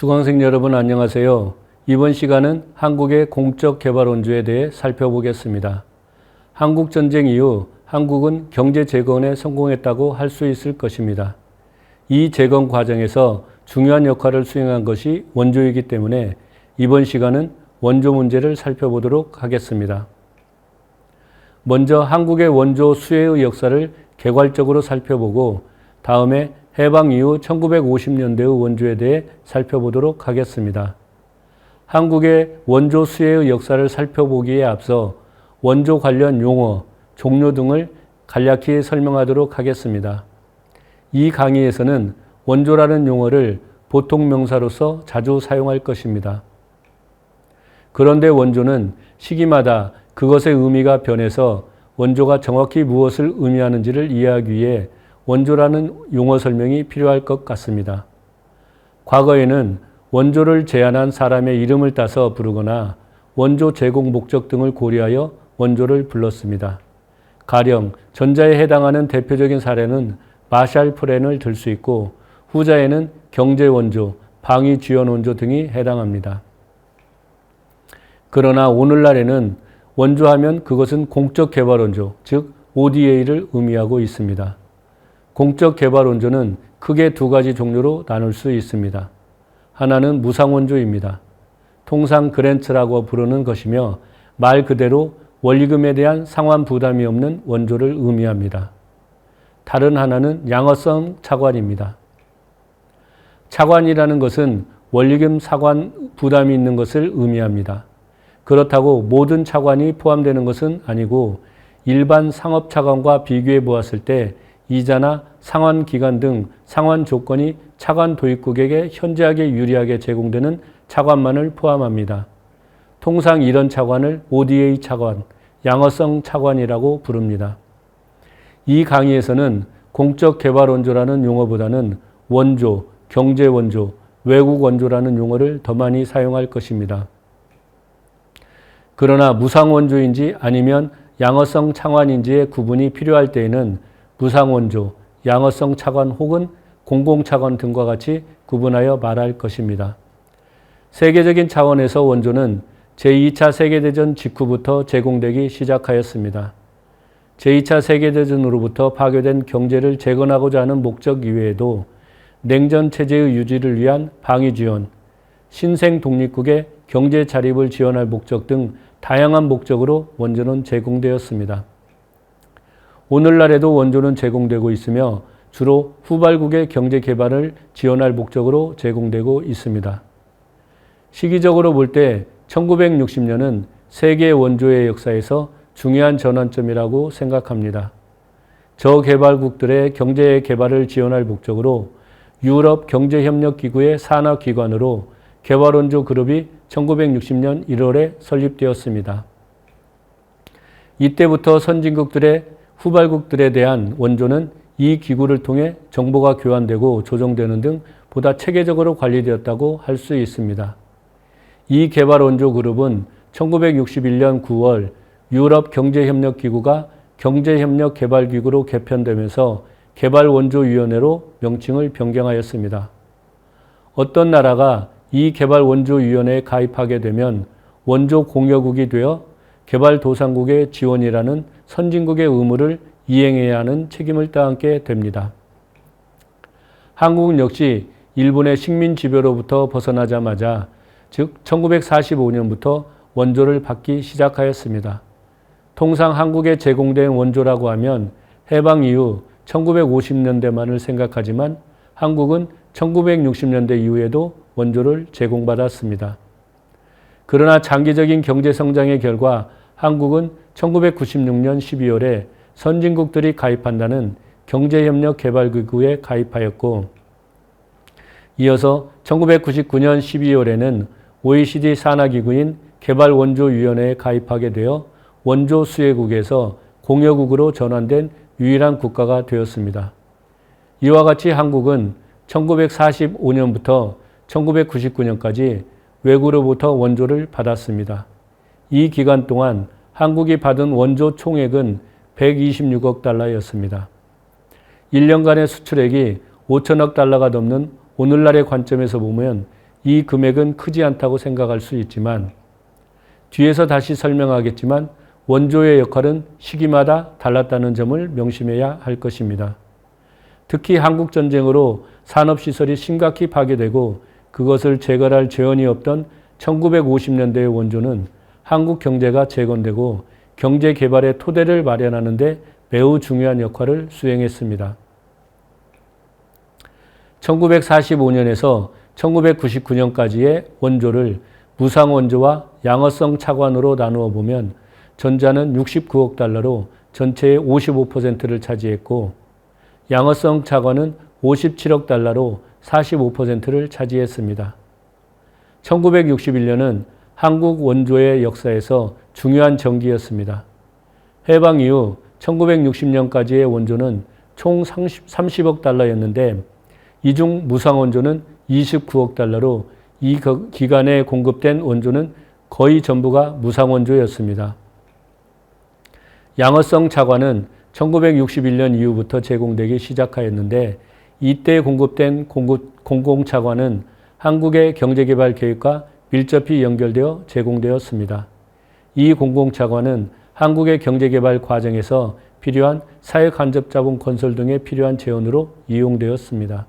수강생 여러분 안녕하세요. 이번 시간은 한국의 공적 개발 원조에 대해 살펴보겠습니다. 한국전쟁 이후 한국은 경제 재건에 성공했다고 할 수 있을 것입니다. 이 재건 과정에서 중요한 역할을 수행한 것이 원조이기 때문에 이번 시간은 원조 문제를 살펴보도록 하겠습니다. 먼저 한국의 원조 수혜의 역사를 개괄적으로 살펴보고 다음에 해방 이후 1950년대의 원조에 대해 살펴보도록 하겠습니다. 한국의 원조 수혜의 역사를 살펴보기에 앞서 원조 관련 용어, 종류 등을 간략히 설명하도록 하겠습니다. 이 강의에서는 원조라는 용어를 보통 명사로서 자주 사용할 것입니다. 그런데 원조는 시기마다 그것의 의미가 변해서 원조가 정확히 무엇을 의미하는지를 이해하기 위해 원조라는 용어 설명이 필요할 것 같습니다. 과거에는 원조를 제안한 사람의 이름을 따서 부르거나 원조 제공 목적 등을 고려하여 원조를 불렀습니다. 가령 전자에 해당하는 대표적인 사례는 마샬 플랜을 들 수 있고 후자에는 경제원조, 방위지원원조 등이 해당합니다. 그러나 오늘날에는 원조하면 그것은 공적개발원조, 즉 ODA를 의미하고 있습니다. 공적개발원조는 크게 두 가지 종류로 나눌 수 있습니다. 하나는 무상원조입니다. 통상 그랜트라고 부르는 것이며 말 그대로 원리금에 대한 상환 부담이 없는 원조를 의미합니다. 다른 하나는 양어성 차관입니다. 차관이라는 것은 원리금 상환 부담이 있는 것을 의미합니다. 그렇다고 모든 차관이 포함되는 것은 아니고 일반 상업 차관과 비교해 보았을 때 이자나 상환 기간 등 상환 조건이 차관 도입국에게 현저하게 유리하게 제공되는 차관만을 포함합니다. 통상 이런 차관을 ODA 차관, 양어성 차관이라고 부릅니다. 이 강의에서는 공적 개발 원조라는 용어보다는 원조, 경제 원조, 외국 원조라는 용어를 더 많이 사용할 것입니다. 그러나 무상 원조인지 아니면 양어성 차관인지의 구분이 필요할 때에는 무상원조, 양어성 차관 혹은 공공차관 등과 같이 구분하여 말할 것입니다. 세계적인 차원에서 원조는 제2차 세계대전 직후부터 제공되기 시작하였습니다. 제2차 세계대전으로부터 파괴된 경제를 재건하고자 하는 목적 이외에도 냉전 체제의 유지를 위한 방위 지원, 신생 독립국의 경제 자립을 지원할 목적 등 다양한 목적으로 원조는 제공되었습니다. 오늘날에도 원조는 제공되고 있으며 주로 후발국의 경제 개발을 지원할 목적으로 제공되고 있습니다. 시기적으로 볼 때 1960년은 세계 원조의 역사에서 중요한 전환점이라고 생각합니다. 저개발국들의 경제 개발을 지원할 목적으로 유럽 경제협력기구의 산하기관으로 개발원조 그룹이 1960년 1월에 설립되었습니다. 이때부터 선진국들의 후발국들에 대한 원조는 이 기구를 통해 정보가 교환되고 조정되는 등 보다 체계적으로 관리되었다고 할 수 있습니다. 이 개발원조 그룹은 1961년 9월 유럽 경제협력기구가 경제협력개발기구로 개편되면서 개발원조위원회로 명칭을 변경하였습니다. 어떤 나라가 이 개발원조위원회에 가입하게 되면 원조 공여국이 되어 개발도상국의 지원이라는 선진국의 의무를 이행해야 하는 책임을 따르게 됩니다. 한국은 역시 일본의 식민지배로부터 벗어나자마자 즉 1945년부터 원조를 받기 시작하였습니다. 통상 한국에 제공된 원조라고 하면 해방 이후 1950년대만을 생각하지만 한국은 1960년대 이후에도 원조를 제공받았습니다. 그러나 장기적인 경제성장의 결과 한국은 1996년 12월에 선진국들이 가입한다는 경제협력개발기구에 가입하였고 이어서 1999년 12월에는 OECD 산하기구인 개발원조위원회에 가입하게 되어 원조 수혜국에서 공여국으로 전환된 유일한 국가가 되었습니다. 이와 같이 한국은 1945년부터 1999년까지 외국으로부터 원조를 받았습니다. 이 기간 동안 한국이 받은 원조 총액은 126억 달러였습니다. 1년간의 수출액이 5천억 달러가 넘는 오늘날의 관점에서 보면 이 금액은 크지 않다고 생각할 수 있지만 뒤에서 다시 설명하겠지만 원조의 역할은 시기마다 달랐다는 점을 명심해야 할 것입니다. 특히 한국전쟁으로 산업시설이 심각히 파괴되고 그것을 재건할 재원이 없던 1950년대의 원조는 한국 경제가 재건되고 경제 개발의 토대를 마련하는 데 매우 중요한 역할을 수행했습니다. 1945년에서 1999년까지의 원조를 무상원조와 양어성 차관으로 나누어 보면 전자는 69억 달러로 전체의 55%를 차지했고 양어성 차관은 57억 달러로 45%를 차지했습니다. 1961년은 한국 원조의 역사에서 중요한 전기였습니다. 해방 이후 1960년까지의 원조는 총 30억 달러였는데 이 중 무상원조는 29억 달러로 이 기간에 공급된 원조는 거의 전부가 무상원조였습니다. 양어성 차관은 1961년 이후부터 제공되기 시작하였는데 이때 공급된 공공차관은 한국의 경제개발 계획과 밀접히 연결되어 제공되었습니다. 이 공공차관은 한국의 경제개발 과정에서 필요한 사회간접자본 건설 등에 필요한 재원으로 이용되었습니다.